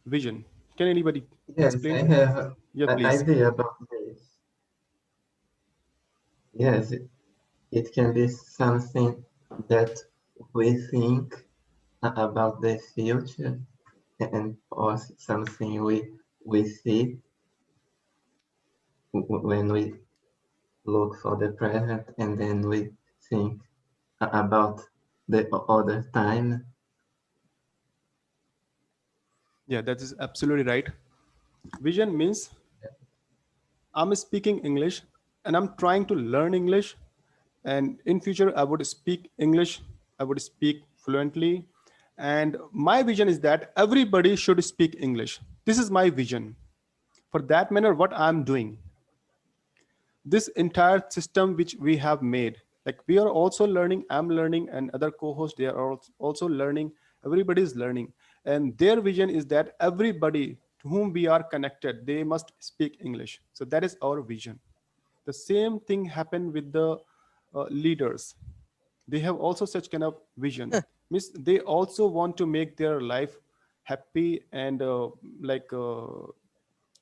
Vision. Can anybody Yes, I explain? have Yeah, an please. idea about this. Yes, it can be something that we think about the future and or something we see when we look for the present and then we think about the other time. Yeah, that is absolutely right. Vision means I'm speaking English and I'm trying to learn English. And in future, I would speak English. I would speak fluently. And my vision is that everybody should speak English. This is my vision. For that manner, what I'm doing, this entire system which we have made, like we are also learning, I'm learning, and other co-hosts, they are also learning. Everybody is learning. And their vision is that everybody to whom we are connected, they must speak English. So that is our vision. The same thing happened with the leaders. They have also such kind of vision. Means they also want to make their life happy and like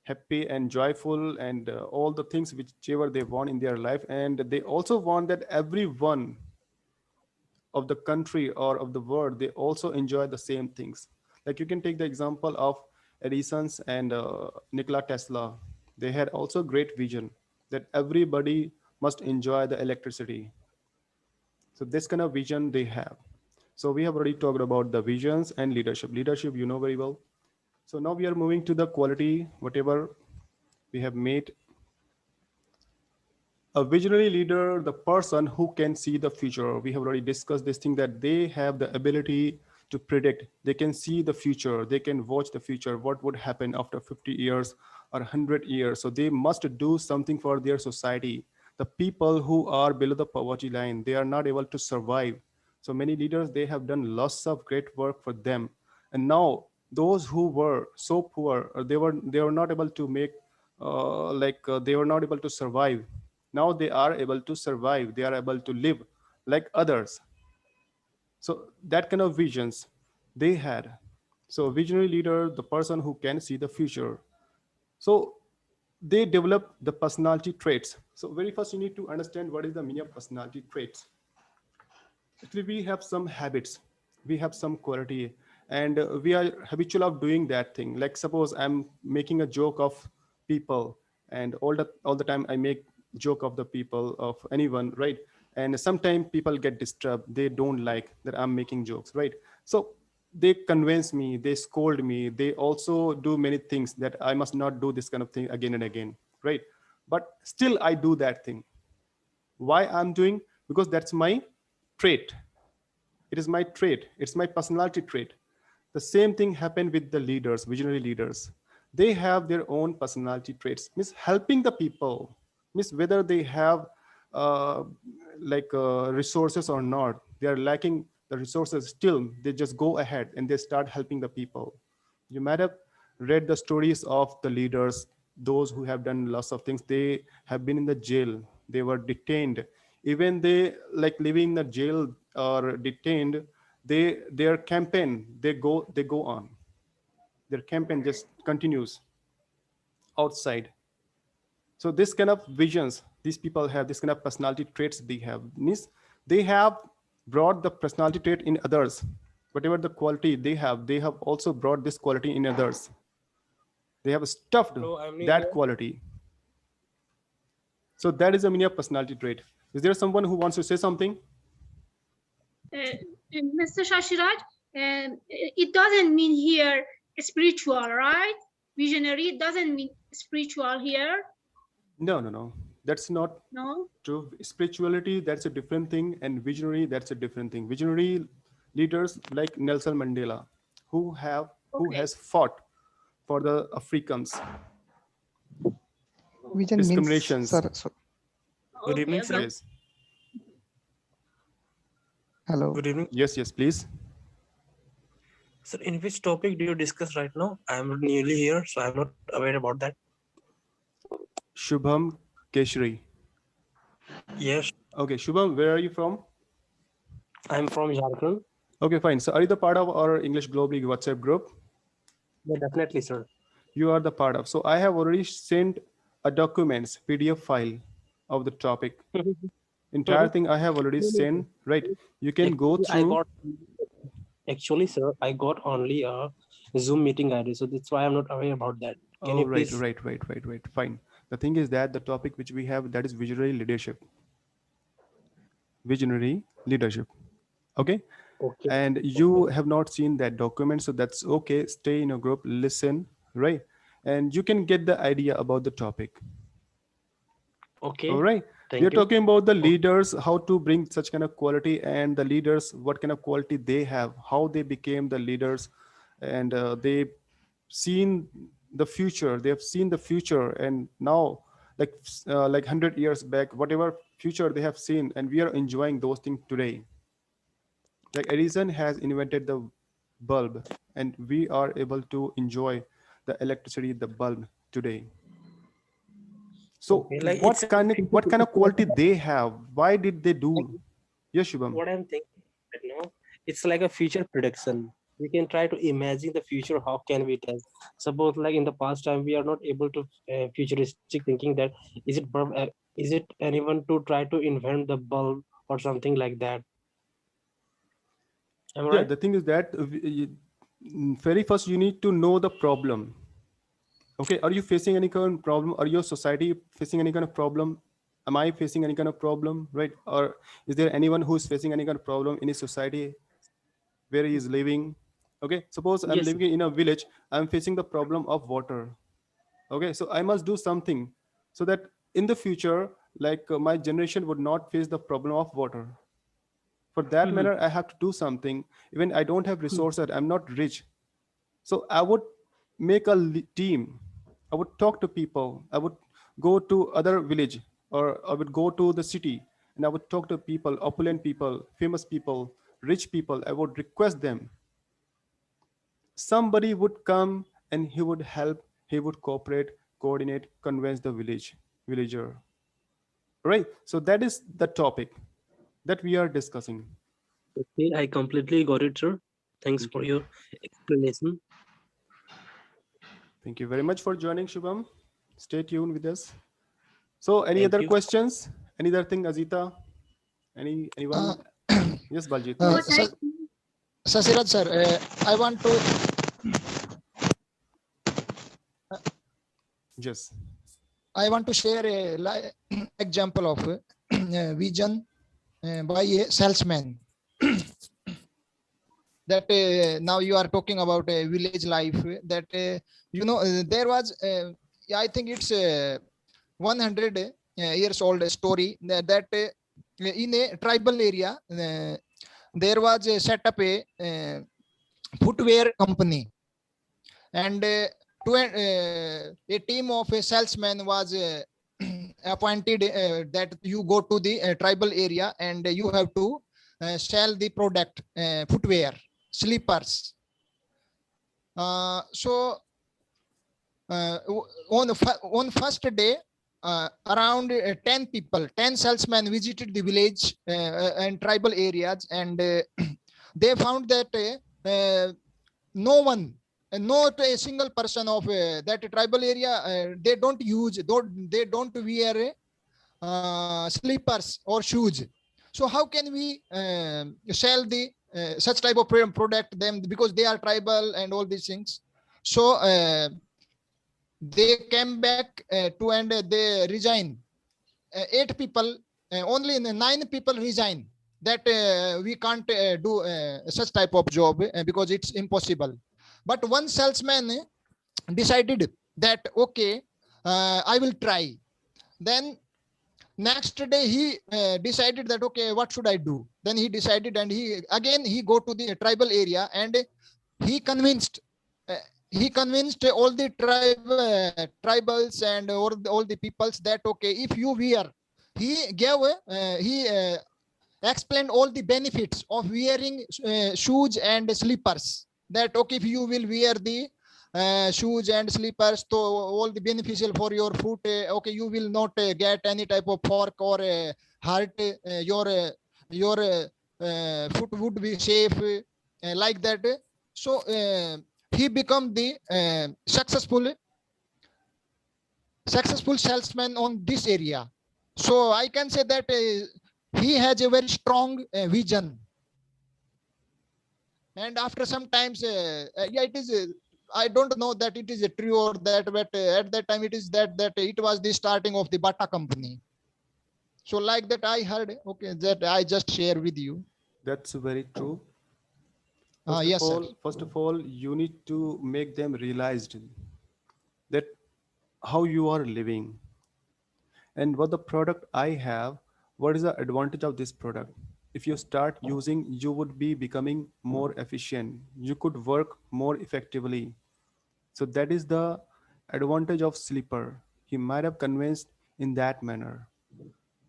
happy and joyful and all the things whichever they want in their life. And they also want that everyone of the country or of the world, they also enjoy the same things. Like you can take the example of Edison's and Nikola Tesla. They had also great vision that everybody must enjoy the electricity. So this kind of vision they have. So we have already talked about the visions and leadership. Leadership, you know very well. So now we are moving to the quality, whatever we have made. A visionary leader, the person who can see the future. We have already discussed this thing that they have the ability to predict. They can see the future. They can watch the future. What would happen after 50 years or 100 years? So they must do something for their society. The people who are below the poverty line, they are not able to survive. So many leaders, they have done lots of great work for them. And now those who were so poor, or they were not able to make they were not able to survive. Now they are able to survive, they are able to live like others. So that kind of visions they had. So visionary leader, the person who can see the future. So they develop the personality traits. So very first you need to understand what is the meaning of personality traits. Actually we have some habits, we have some quality, and we are habitual of doing that thing. Like suppose I'm making a joke of people, and all the time I make joke of the people of anyone, right? And sometimes people get disturbed, they don't like that I'm making jokes, right? So they convince me, they scold me, they also do many things that I must not do this kind of thing again and again, right? But still I do that thing. Why I'm doing? Because that's my trait. It is my trait. It's my personality trait. The same thing happened with the leaders, visionary leaders. They have their own personality traits. Means helping the people. Means whether they have uh, resources or not, they are lacking the resources. Still, they just go ahead and they start helping the people. You might have read the stories of the leaders, those who have done lots of things. They have been in the jail, they were detained. Even they like living in the jail or detained, their campaign, they go on. Their campaign just continues outside. So this kind of visions these people have, this kind of personality traits they have, means they have brought the personality trait in others. Whatever the quality they have also brought this quality in others. They have stuffed Hello, I'm new that here. quality. So that is a mini personality trait. Is there someone who wants to say something? Uh, Mr. Shashiraj, it doesn't mean here spiritual, right? Visionary doesn't mean spiritual here. No. That's not No. true. Spirituality, that's a different thing, and visionary, that's a different thing. Visionary leaders like Nelson Mandela, who Okay. has fought for the Africans, Vision means, discriminations. sir. So, Good Okay. evening, sir. Okay. Yes, hello. Good evening. yes, please. Sir, in which topic do you discuss right now? I'm newly here, so I'm not aware about that. Shubham Keshri. Yes, Okay, Shubham, where are you from? I'm from Jharkhand. Okay, fine. So are you the part of our English Globally WhatsApp group? Yeah, definitely, sir. You are the part of. So I have already sent a documents PDF file of the topic. Entire thing I have already sent, right? You can go Actually, I through. got actually, sir, I got only a Zoom meeting ID, so that's why I'm not aware about that. Can Oh, you right, please? right. Fine. The thing is that the topic which we have, that is visionary leadership. Visionary leadership. Okay. Okay. And you have not seen that document, so that's okay. Stay in a group, listen, right? And you can get the idea about the topic. Okay. All right. We are Thank you. talking about the leaders, how to bring such kind of quality, and the leaders, what kind of quality they have, how they became the leaders, and they seen the future. They have seen the future, and now, like 100 years back, whatever future they have seen, and we are enjoying those things today. Like Edison has invented the bulb, and we are able to enjoy the electricity, the bulb today. So Okay. Like it's what kind of it's like quality they have? Why did they like do? Yes, Shubham. what I'm thinking right now. It's like a future prediction. We can try to imagine the future. How can we test? Suppose like in the past time we are not able to futuristic thinking that is it anyone to try to invent the bulb or something like that? Am I Yeah, right? the thing is that very first you need to know the problem. Okay, are you facing any kind of problem? Are your society facing any kind of problem? Am I facing any kind of problem, right? Or is there anyone who is facing any kind of problem in his society where he is living? Okay, suppose I'm Yes. living in a village, I'm facing the problem of water. Okay, so I must do something so that in the future, my generation would not face the problem of water. For that Mhm. matter, I have to do something. Even I don't have resources, I'm not rich. So I would make a team. I would talk to people. I would go to other village, or I would go to the city, and I would talk to people, opulent people, famous people, rich people. I would request them. Somebody would come and he would help. He would cooperate, coordinate, convince the villager. Right. So that is the topic that we are discussing. Okay, I completely got it, sir. Thanks Thank for you. your explanation. Thank you very much for joining, Shubham. Stay tuned with us. So, any Thank other you. questions? Any other thing, Azita? Uh, Anyone? Yes, Baljit. No, Yes. thank Sasiraj sir, I want to Yes. share a example of vision by a salesman. That now you are talking about a village life. That there was I think it's 100 years old story that in a tribal area there was set up a footwear company, and a team of a salesman was appointed that you go to the tribal area and you have to sell the product, footwear, slippers. So on first day, around 10 people, 10 salesmen visited the village and tribal areas, and they found that no one, not a single person of that tribal area, they don't wear slippers or shoes. So how can we sell the such type of product them, because they are tribal and all these things. So they came back to, and they resign. 8 people, only 9 people resign, that we can't do such type of job because it's impossible. But one salesman decided that okay, I will try. Then next day he decided that okay, what should I do. Then he decided, and he go to the tribal area, and he convinced uh, all the tribals and all the peoples that okay, if you wear, he explained all the benefits of wearing shoes and slippers, that okay, if you will wear the shoes and slippers, so all the beneficial for your foot, okay, you will not get any type of fork or hurt, your foot would be safe, like that. So he become the successful salesman on this area. So I can say that he has a very strong vision. And after some times, yeah, it is. I don't know that it is true or that, but at that time it is that it was the starting of the Bata company. So like that, I heard. Okay, that I just share with you. That's very true. Yes, sir. First of all, you need to make them realized that how you are living and what the product I have, what is the advantage of this product. If you start using, you would be becoming more efficient. You could work more effectively. So that is the advantage of sleeper. He might have convinced in that manner.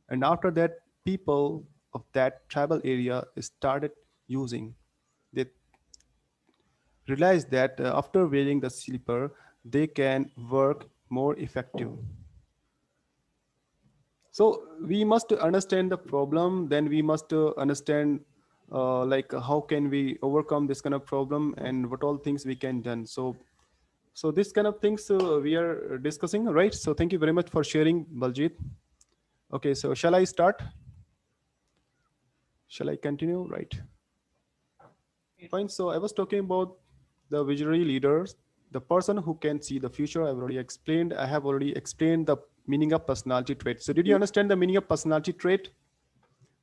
And after that, people of that tribal area started using. They realized that after wearing the sleeper, they can work more effective. So we must understand the problem, then we must understand like how can we overcome this kind of problem and what all things we can done. So this kind of things we are discussing, right? So thank you very much for sharing, Baljit. Okay, so shall I start? Shall I continue? Right. Fine. So I was talking about the visionary leaders, the person who can see the future. I've already explained. I have already explained the meaning of personality trait. So did you understand the meaning of personality trait?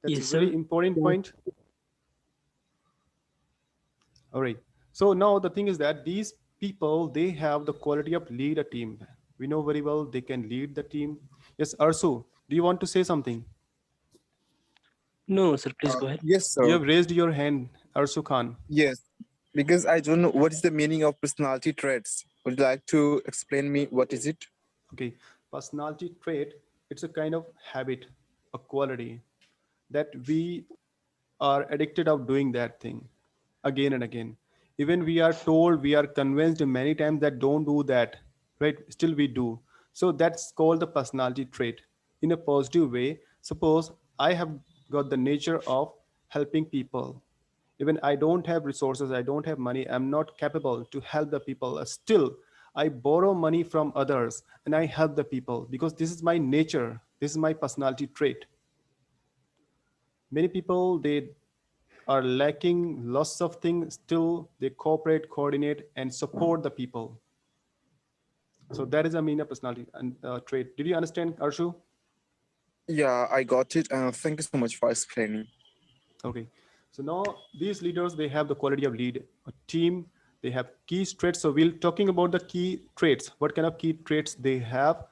That's a Yes, sir. very important point. All right. So now the thing is that these people, they have the quality of lead a team. We know very well they can lead the team. Yes, Arsu, do you want to say something? No, sir. Please go ahead. Yes, You sir. have raised your hand, Arsu Khan. Yes, because I don't know what is the meaning of personality traits. Would you like to explain me what is it? Okay. Personality trait, it's a kind of habit, a quality that we are addicted of doing that thing again and again. Even we are told, we are convinced many times that don't do that, right? Still we do. So that's called the personality trait in a positive way. Suppose I have got the nature of helping people. Even I don't have resources, I don't have money, I'm not capable to help the people. Still, I borrow money from others and I help the people because this is my nature. This is my personality trait. Many people, they are lacking lots of things, still they cooperate, coordinate, and support the people. So that is a mean of personality and trait. Did you understand, Arshu? Yeah, I got it. Thank you so much for explaining. Okay. So now these leaders, they have the quality of lead a team. They have key traits. So we'll talking about the key traits. What kind of key traits they have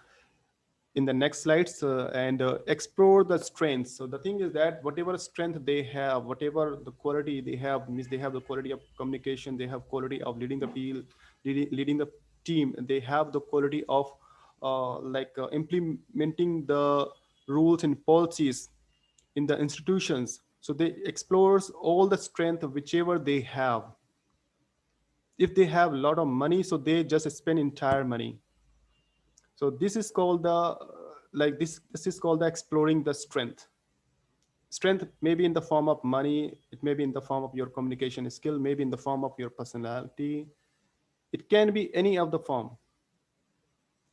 in the next slides and explore the strengths. So the thing is that whatever strength they have, whatever the quality they have, means they have the quality of communication, they have quality of leading the people, leading the team, they have the quality of implementing the rules and policies in the institutions. So they explores all the strength whichever they have. If they have a lot of money, so they just spend entire money. So this is called the this is called the exploring the strength may be in the form of money, it may be in the form of your communication skill, maybe in the form of your personality, it can be any of the form.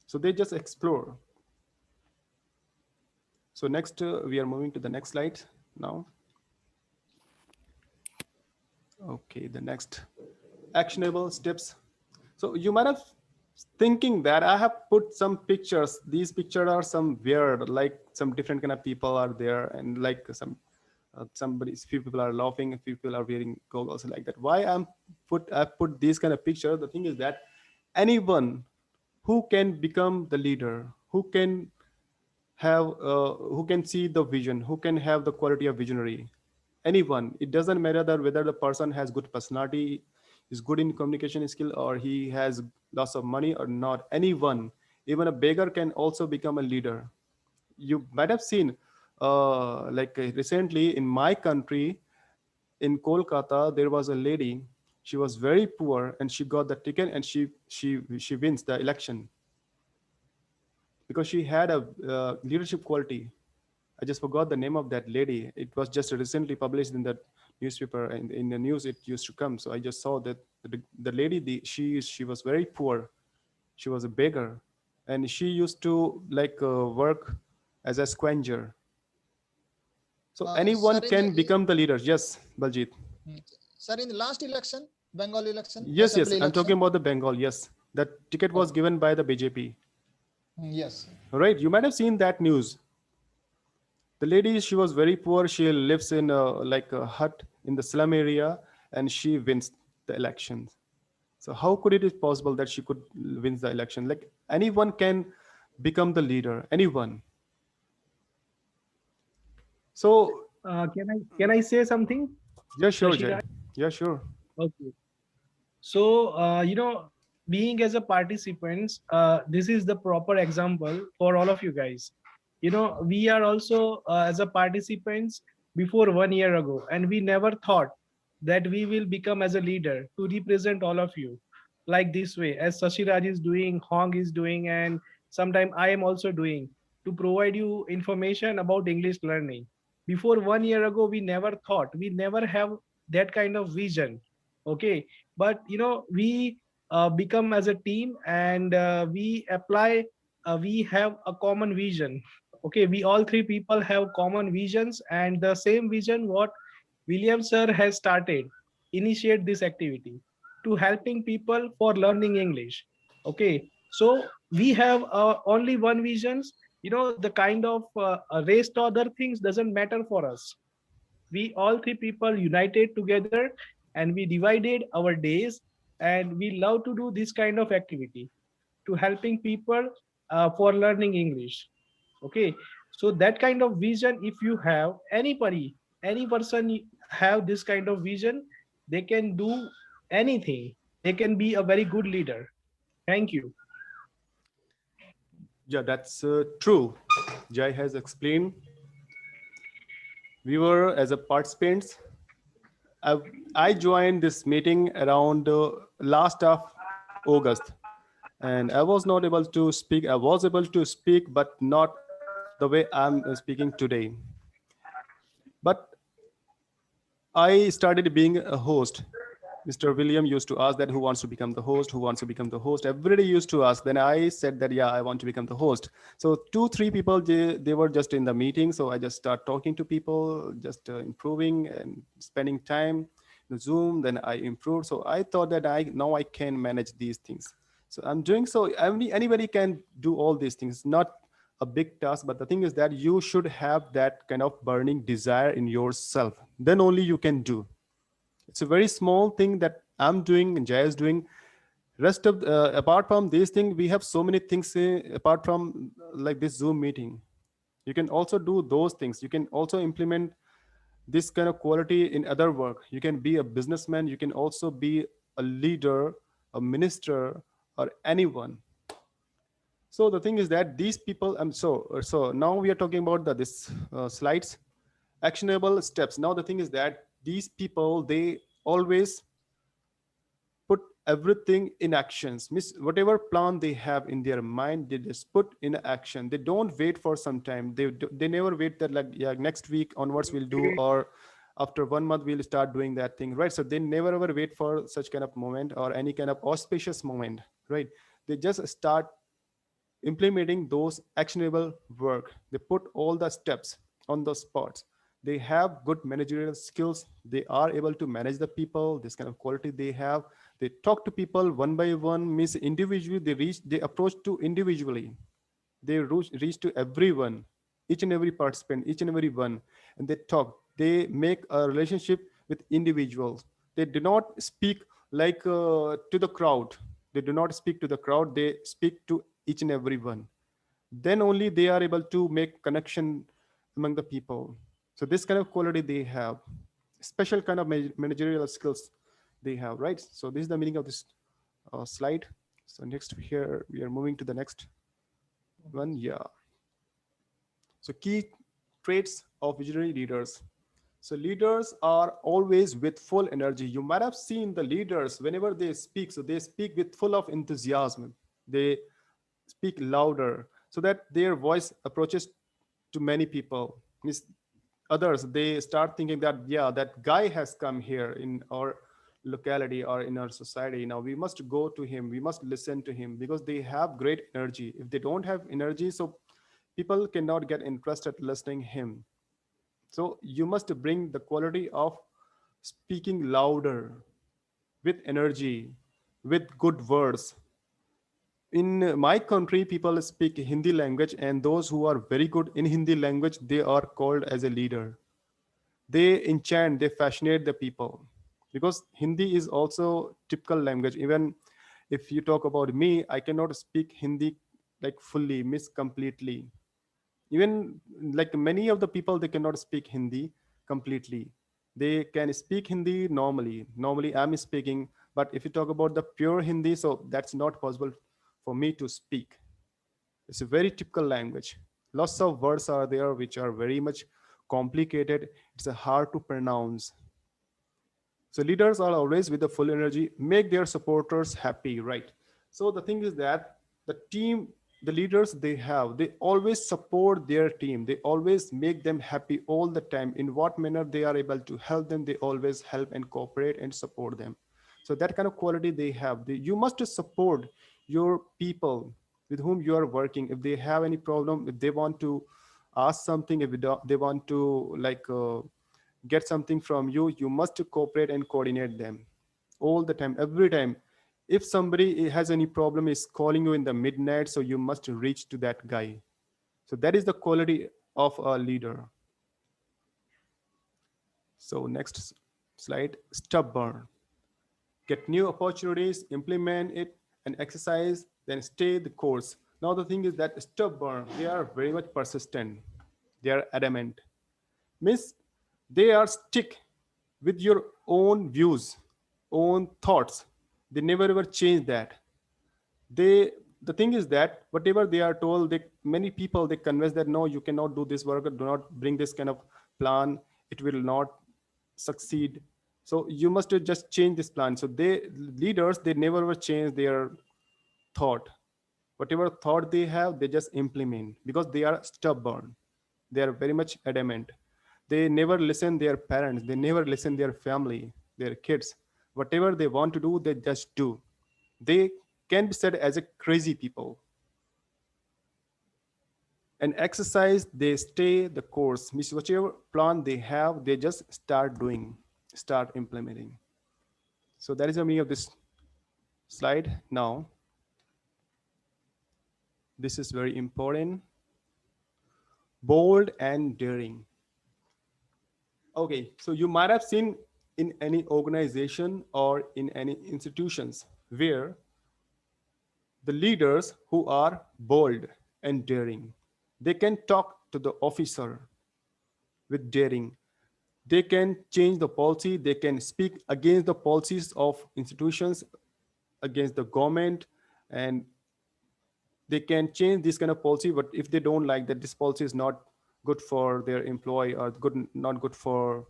So they just explore. So next we are moving to the next slide now. Okay, the next actionable steps. So you might have thinking that I have put some pictures. These pictures are some weird, like some different kind of people are there, and like few people are laughing, a few people are wearing goggles like that. Why I put these kind of pictures? The thing is that anyone who can become the leader, who can see the vision, who can have the quality of visionary, anyone, it doesn't matter that whether the person has good personality, is good in communication skill, or he has lots of money or not. Anyone, even a beggar can also become a leader. You might have seen recently in my country, in Kolkata, there was a lady. She was very poor and she got the ticket and she wins the election because she had a leadership quality. I just forgot the name of that lady. It was just recently published in the newspaper, and in the news it used to come. So I just saw that The lady, she was very poor. She was a beggar, and she used to like work as a squanger. So Sir, anyone can become the leader. Yes, Baljit. sir, in the last election, Bengal election, Yes, yes. assembly I'm talking election. about the Bengal. Yes, that ticket was Okay. given by the BJP. Yes. Right? You might have seen that news. The lady, she was very poor. She lives in like a hut in the slum area, and she wins the elections. So how could it is possible that she could win the election? Like anyone can become the leader. Anyone. So Can I say something, yeah, sure, Jay. Shashiraj? Yeah, sure. Okay. So, being as a participants, this is the proper example for all of you guys. We are also as a participants before 1 year ago, and we never thought that we will become as a leader to represent all of you like this way, as Sashiraj is doing, Hong is doing, and sometime I am also doing to provide you information about English learning. Before 1 year ago, we never thought, we never have that kind of vision. Okay, but we become as a team, and we apply, we have a common vision. Okay, we all three people have common visions, and the same vision what William sir has started, initiate this activity to helping people for learning English. Okay, so we have only one visions. The kind of race to other things doesn't matter for us. We all three people united together, and we divided our days, and we love to do this kind of activity to helping people for learning English. Okay, so that kind of vision, if you have anybody, any person have this kind of vision, they can do anything. They can be a very good leader. Thank you. Yeah, that's true. Jai has explained. We were as a participants. I, I joined this meeting around last of August, and I was not able to speak. I was able to speak, but not the way I'm speaking today. But I started being a host. Mr. William used to ask that who wants to become the host, who wants to become the host. Everybody used to ask. Then I said that, yeah, I want to become the host. So 2, 3 people, they were just in the meeting. So I just start talking to people, just improving and spending time in Zoom. Then I improved. So I thought that now I can manage these things. So I'm doing so. Anybody can do all these things. Not a big task, but the thing is that you should have that kind of burning desire in yourself. Then only you can do. It's a very small thing that I'm doing and Jay is doing. Rest of apart from this thing, we have so many things apart from like this Zoom meeting. You can also do those things. You can also implement this kind of quality in other work. You can be a businessman. You can also be a leader, a minister, or anyone. So the thing is that these people, so now we are talking about this slides, actionable steps. Now the thing is that these people, they always put everything in actions. Miss whatever plan they have in their mind, they just put in action. They don't wait for some time. They never wait that like, yeah, next week onwards we'll do, or after 1 month we'll start doing that thing, right? So they never ever wait for such kind of moment or any kind of auspicious moment, right? They just start implementing those actionable work. They put all the steps on the spots. They have good managerial skills. They are able to manage the people, this kind of quality they have. They talk to people one by one, means individually, they approach to individually. They reach to everyone, each and every participant, each and every one, and they talk. They make a relationship with individuals. They do not speak like to the crowd. They do not speak to the crowd. They speak to each and every one. Then only they are able to make connection among the people. So this kind of quality they have, special kind of managerial skills they have, right? So this is the meaning of this slide. So next here we are moving to the next one. Yeah. So key traits of visionary leaders. So leaders are always with full energy. You might have seen the leaders whenever they speak. So they speak with full of enthusiasm. They speak louder so that their voice approaches to many people. Means others, they start thinking that, yeah, that guy has come here in our locality or in our society. Now we must go to him, we must listen to him, because they have great energy. If they don't have energy, so people cannot get interested listening him. So you must bring the quality of speaking louder, with energy, with good words. In my country, people speak Hindi language, and those who are very good in Hindi language, they are called as a leader. They enchant, they fascinate the people, because Hindi is also typical language. Even if you talk about me, I cannot speak Hindi like fully, miss completely. Even like many of the people, they cannot speak Hindi completely. They can speak Hindi normally I'm speaking, but if you talk about the pure Hindi, so that's not possible for me to speak. It's a very typical language. Lots of words are there which are very much complicated. It's hard to pronounce. So leaders are always with the full energy, make their supporters happy, right? So the thing is that the team, the leaders they always support their team. They always make them happy all the time. In what manner they are able to help them, they always help and cooperate and support them. So that kind of quality they have. You must support your people with whom you are working. If they have any problem, if they want to ask something, if they want to get something from you, you must cooperate and coordinate them all the time, every time. If somebody has any problem, is calling you in the midnight, so you must reach to that guy. So that is the quality of a leader. So next slide, stubborn. Get new opportunities, implement it, and exercise, then stay the course. Now the thing is that stubborn, they are very much persistent, they are adamant, means they are stick with your own views, own thoughts. They never ever change that. They, the thing is that whatever they are told, they, many people they convince that no, you cannot do this work, do not bring this kind of plan, it will not succeed. So you must just change this plan. So they, leaders, they never ever change their thought. Whatever thought they have, they just implement, because they are stubborn, they are very much adamant. They never listen their parents, they never listen their family, their kids. Whatever they want to do, they just do. They can be said as a crazy people. And exercise, they stay the course, means whichever plan they have, they just start doing, start implementing. So that is the meaning of this slide. Now this is very important, bold and daring. Okay, so you might have seen in any organization or in any institutions where the leaders who are bold and daring, they can talk to the officer with daring. They can change the policy, they can speak against the policies of institutions, against the government, and they can change this kind of policy. But if they don't like that this policy is not good for their employee, or good, not good for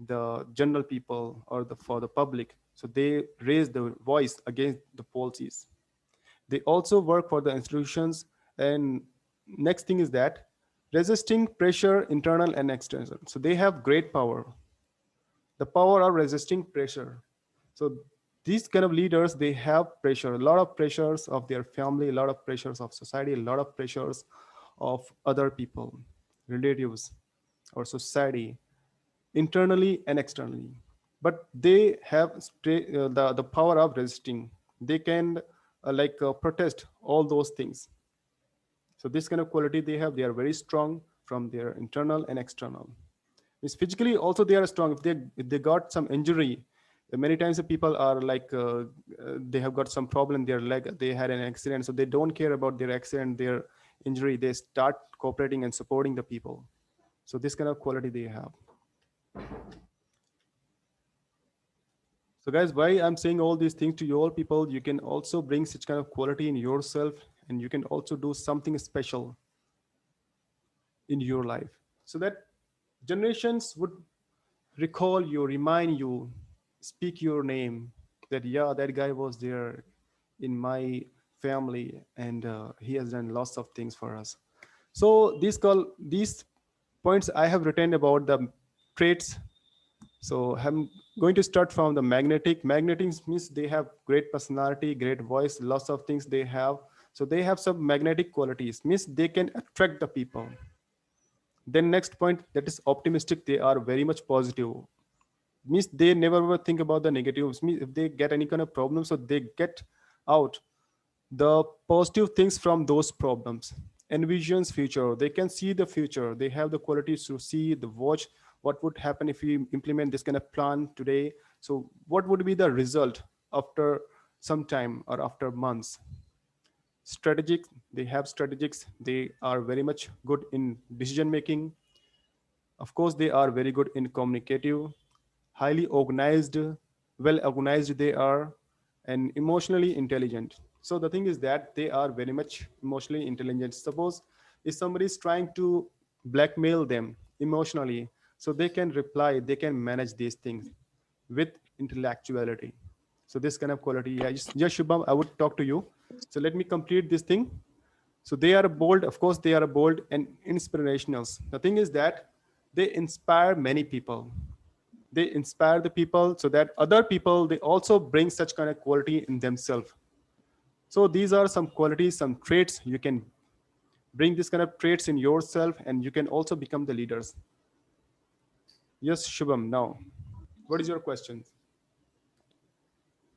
the general people, or for the public, so they raise the voice against the policies. They also work for the institutions. And next thing is that resisting pressure, internal and external. So they have great power, the power of resisting pressure. So these kind of leaders, they have pressure, a lot of pressures of their family, a lot of pressures of society, a lot of pressures of other people, relatives, or society, internally and externally. But they have the power of resisting. They can protest all those things. So this kind of quality they have, they are very strong from their internal and external. Means physically also they are strong. If they got some injury, many times the people are they have got some problem in their leg, they had an accident, so they don't care about their accident, their injury. They start cooperating and supporting the people. So this kind of quality they have. So guys, why I'm saying all these things to you all people, you can also bring such kind of quality in yourself, and you can also do something special in your life, so that generations would recall you, remind you, speak your name, that yeah, that guy was there in my family, and he has done lots of things for us. So these points I have written about the traits So I'm going to start from the magnetic. Magnetic means they have great personality, great voice, lots of things they have. So they have some magnetic qualities, means they can attract the people. Then next point, that is optimistic. They are very much positive. Means they never ever think about the negatives. Means if they get any kind of problem, so they get out the positive things from those problems. Envisions future, they can see the future, they have the qualities to see the watch what would happen if we implement this kind of plan today. So what would be the result after some time or after months. Strategic, they have strategics, they are very much good in decision making. Of course, they are very good in communicative, highly organized, well organized they are, and emotionally intelligent. So the thing is that they are very much emotionally intelligent. Suppose if somebody is trying to blackmail them emotionally, so they can reply, they can manage these things with intellectuality. So this kind of quality, yeah, just Shubham, I would talk to you. So let me complete this thing. So they are bold, of course, they are bold and inspirational. The thing is that they inspire many people. They inspire the people so that other people, they also bring such kind of quality in themselves. So these are some qualities, some traits. You can bring this kind of traits in yourself and you can also become the leaders. Yes, Shubham, now, what is your question?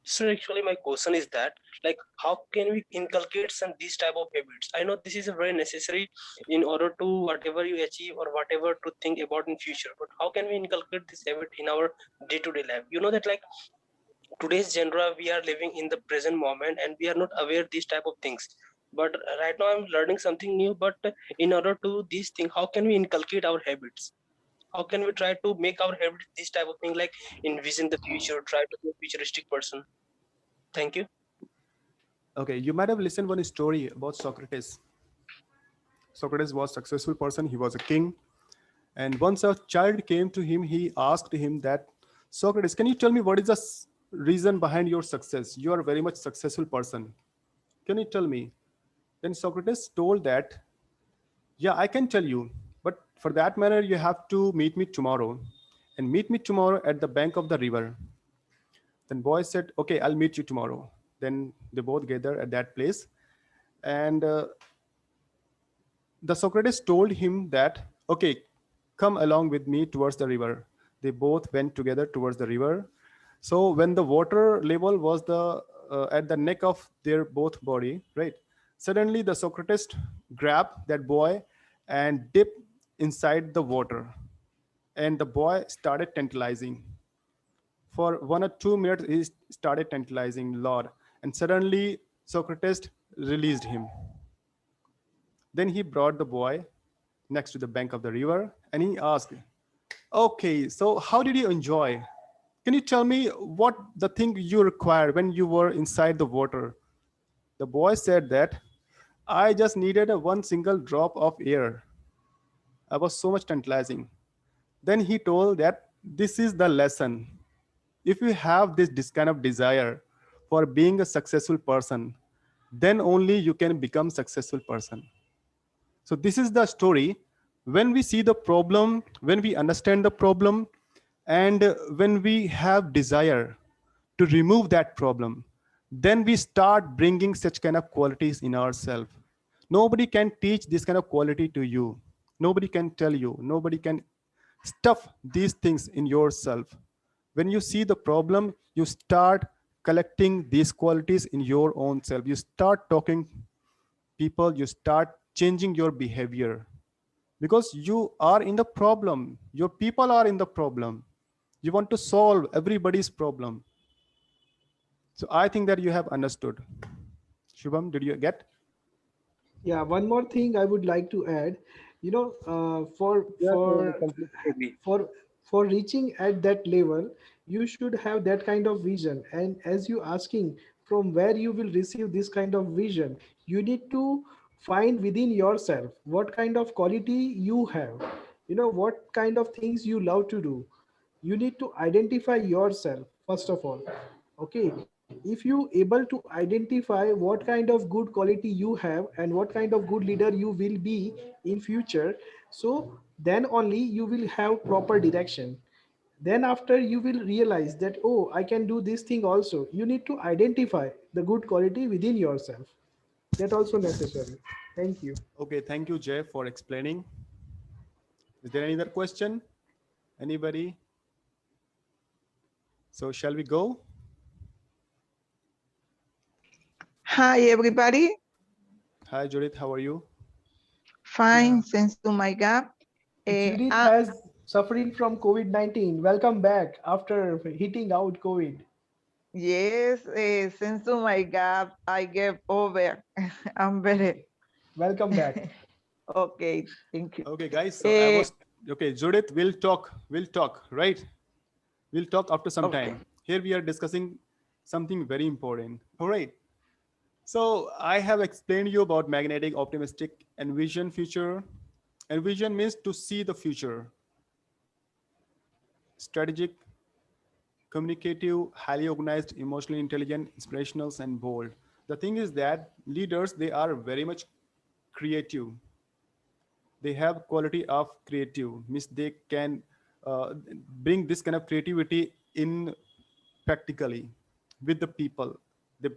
So actually my question is that, like, how can we inculcate some these type of habits? I know this is a very necessary in order to whatever you achieve or whatever to think about in future, but how can we inculcate this habit in our day-to-day life? You know that, like, today's genre we are living in the present moment and we are not aware these type of things. But right now I'm learning something new, but in order to these things, how can we inculcate our habits? How can we try to make our habit this type of thing, like envision the future, try to be a futuristic person? Thank you. Okay, you might have listened one story about Socrates. Socrates was a successful person, he was a king. And once a child came to him, he asked him that, Socrates, can you tell me what is the reason behind your success? You are a very much successful person. Can you tell me? Then Socrates told that, yeah, I can tell you, but for that matter, you have to meet me tomorrow and meet me tomorrow at the bank of the river. Then boy said, okay, I'll meet you tomorrow. Then they both gather at that place. And the Socrates told him that, okay, come along with me towards the river. They both went together towards the river. So when the water level was at the neck of their both body, right? Suddenly the Socrates grabbed that boy and dipped inside the water. And the boy started tantalizing. For 1 or 2 minutes, he started tantalizing Lord. And suddenly Socrates released him. Then he brought the boy next to the bank of the river and he asked, okay, so how did you enjoy? Can you tell me what the thing you required when you were inside the water? The boy said that I just needed a one single drop of air. I was so much tantalizing. Then he told that this is the lesson. If you have this kind of desire for being a successful person, then only you can become successful person. So this is the story. When we see the problem, when we understand the problem, and when we have desire to remove that problem, then we start bringing such kind of qualities in ourselves. Nobody can teach this kind of quality to you. Nobody can tell you. Nobody can stuff these things in yourself. When you see the problem, you start collecting these qualities in your own self. You start talking people, you start changing your behavior because you are in the problem. Your people are in the problem. You want to solve everybody's problem. So I think that you have understood. Shubham, did you get? Yeah, one more thing I would like to add. You know, Yes, I completely agree. for for reaching at that level, you should have that kind of vision. And as you asking from where you will receive this kind of vision, you need to find within yourself what kind of quality you have. You know, what kind of things you love to do. You need to identify yourself first of all. Okay, if you able to identify what kind of good quality you have and what kind of good leader you will be in future, so then only you will have proper direction. Then after you will realize that, oh, I can do this thing also. You need to identify the good quality within yourself. That also necessary. Thank you. Okay, thank you, Jay, for explaining. Is there any other question? Anybody? So shall we go? Hi, everybody. Hi, Judith, how are you? Fine, Yeah. thanks to my God. Judith has suffering from COVID-19. Welcome back after hitting out COVID. Yes, thanks to my God, I get over. I'm better. Okay. Welcome back. Okay, thank you. Okay, guys. So I Uh, was okay. Judith, we'll talk. We'll talk, right? We'll talk after some okay. time. Here we are discussing something very important. All right. So I have explained you about magnetic, optimistic, and vision future. And vision means to see the future. Strategic, communicative, highly organized, emotionally intelligent, inspirational, and bold. The thing is that leaders, they are very much creative. They have quality of creative, means they can uh, bring this kind of creativity in practically with the people. They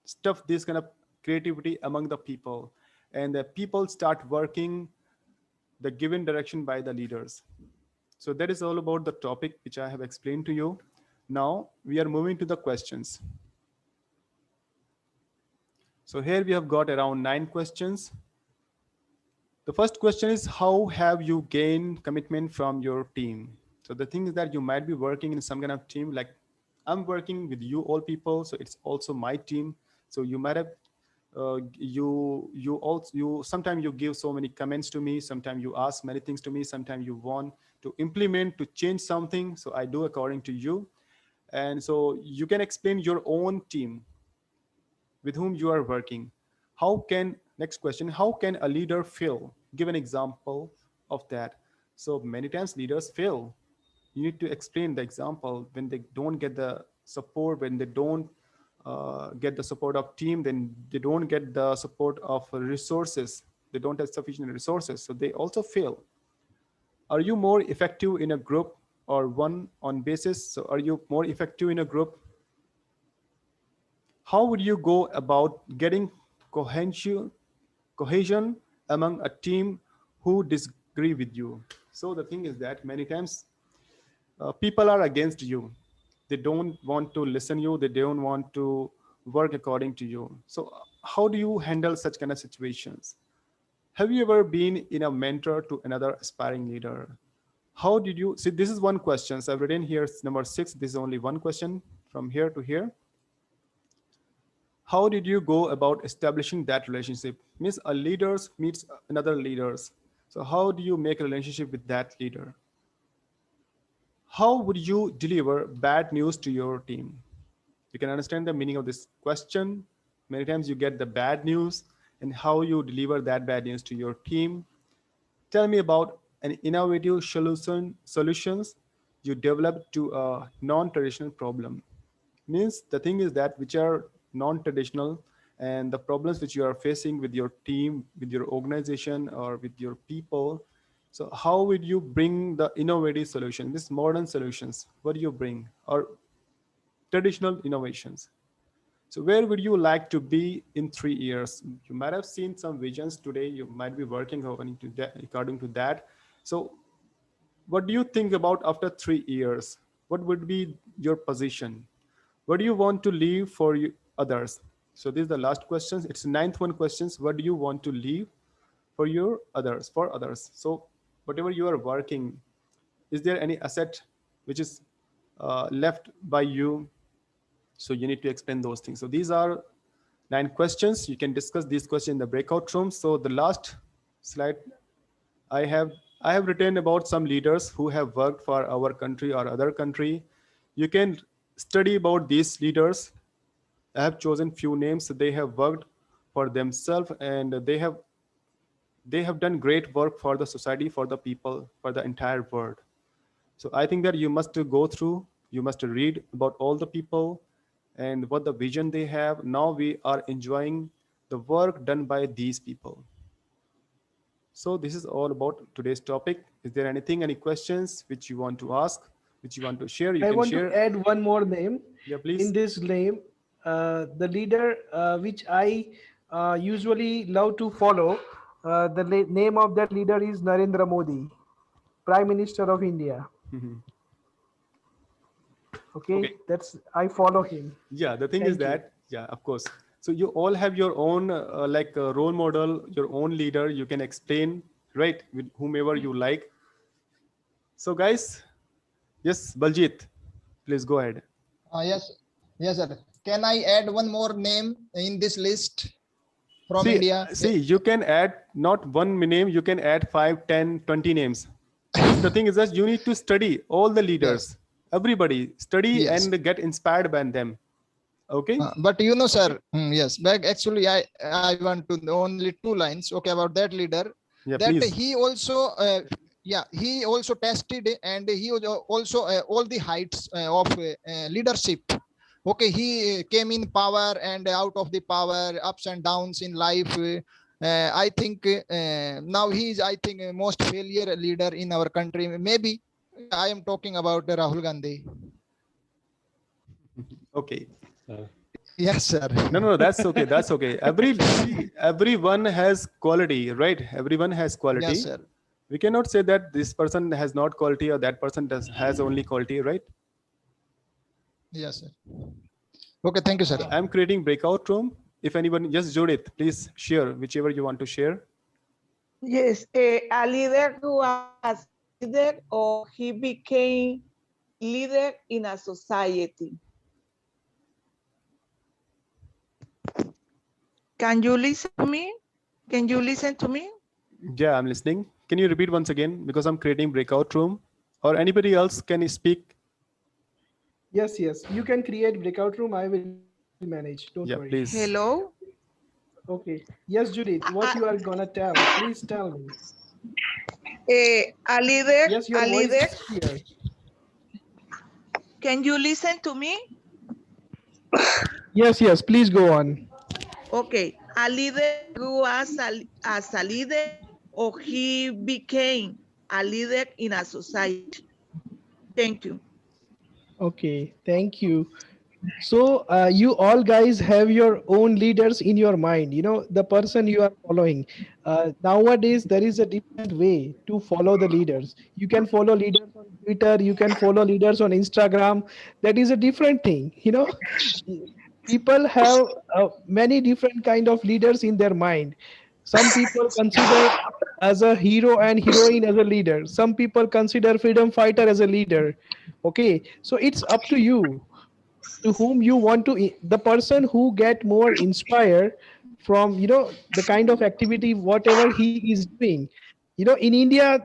stuff this kind of creativity among the people, and the people start working the given direction by the leaders. So that is all about the topic which I have explained to you. Now we are moving to the questions. So here we have got around 9 questions. The first question is, how have you gained commitment from your team? So the thing is that you might be working in some kind of team, like I'm working with you all people, so it's also my team. So you might have you sometimes you give so many comments to me, sometimes you ask many things to me, sometimes you want to implement to change something, so I do according to you. And so you can explain your own team with whom you are working. How can, next question, how can a leader fail? Give an example of that. So many times leaders fail. You need to explain the example when they don't get the support, when they don't get the support of team, then they don't get the support of resources. They don't have sufficient resources, so they also fail. Are you more effective in a group or one on basis? So are you more effective in a group? How would you go about getting cohesion among a team who disagree with you? So the thing is that many times people are against you. They don't want to listen you. They don't want to work according to you. So how do you handle such kind of situations? Have you ever been in a mentor to another aspiring leader? How did you see? This is one question. So I've written here number 6. This is only one question from here to here. How did you go about establishing that relationship? Means a leader meets another leaders. So how do you make a relationship with that leader? How would you deliver bad news to your team? You can understand the meaning of this question. Many times you get the bad news, and how you deliver that bad news to your team. Tell me about an innovative solutions you developed to a non-traditional problem. Means the thing is that which are non-traditional, and the problems which you are facing with your team, with your organization, or with your people. So how would you bring the innovative solution, this modern solutions? What do you bring, or traditional innovations? So where would you like to be in 3 years? You might have seen some visions today. You might be working according to that. So what do you think about after 3 years? What would be your position? What do you want to leave for others? So this is the last question. It's the ninth one questions. What do you want to leave for your others, for others? So whatever you are working, is there any asset which is left by you? So you need to explain those things. So these are 9 questions. You can discuss these questions in the breakout room. So the last slide I have I have written about some leaders who have worked for our country or other country. You can study about these leaders. I have chosen few names. They have worked for themselves, and they have done great work for the society, for the people, for the entire world. So I think that you must go through, you must read about all the people and what the vision they have. Now we are enjoying the work done by these people. So this is all about today's topic. Is there anything, any questions which you want to ask? which you want to share, you I can want to share. add one more name Yeah, in please. this name. The leader which I usually love to follow, the name of that leader is Narendra Modi, Prime Minister of India. Mhm. Okay, Okay. that's I follow him. Yeah, the thing is Thank you. that, yeah, of course. So you all have your own like role model, your own leader. You can explain, right, with whomever you like. So guys, yes, Baljit, please go ahead. Yes, yes, sir. Can I add one more name in this list from See, India? you can add not one name, you can add 5, 10, 20 names. But the thing is that you need to study all the Yes, leaders, everybody, study yes. and get inspired by them. Okay? But sir, yes, but actually, I want to know only two lines. Okay, about that leader, Yeah, that please. he also, yeah, he also tested and he was also all the heights of leadership. Okay, he came in power and out of the power, ups and downs in life. I think now he is, I think, most failure leader in our country. Maybe I am talking about Rahul Gandhi. Okay. Yes, sir. No, no, no, that's okay. That's okay. Everyone has quality, right? Everyone has Yes, quality. sir. We cannot say that this person has not quality or that person has only quality, right? Yes, sir. Okay, thank you, sir. I'm creating breakout room. If anyone, just Judith, please share whichever you want to share. Yes, a leader who was leader or he became leader in a society. Can you listen to me? Can you listen to me? Yeah, I'm listening. Can you repeat once again? Because I'm creating breakout room. Or anybody else can speak? Yes, yes. You can create breakout room. I will manage. Don't worry. Yeah, please. Hello? Okay. Yes, Judith. What you are gonna tell? Please tell me. A leader, Yes, your a voice leader. is clear. Can you listen to me? Yes, yes. Please go on. Okay, a leader grew as a leader or he became a leader in a society. Thank you. Okay. Thank you. So you all guys have your own leaders in your mind. You know the person you are following. Nowadays there is a different way to follow the leaders. You can follow leaders on Twitter. You can follow leaders on Instagram. That is a different thing. You know, people have many different kind of leaders in their mind. Some people consider as a hero and heroine as a leader. Some people consider freedom fighter as a leader. Okay, so it's up to you to whom you want to the person who get more inspired from the kind of activity whatever he is doing. In India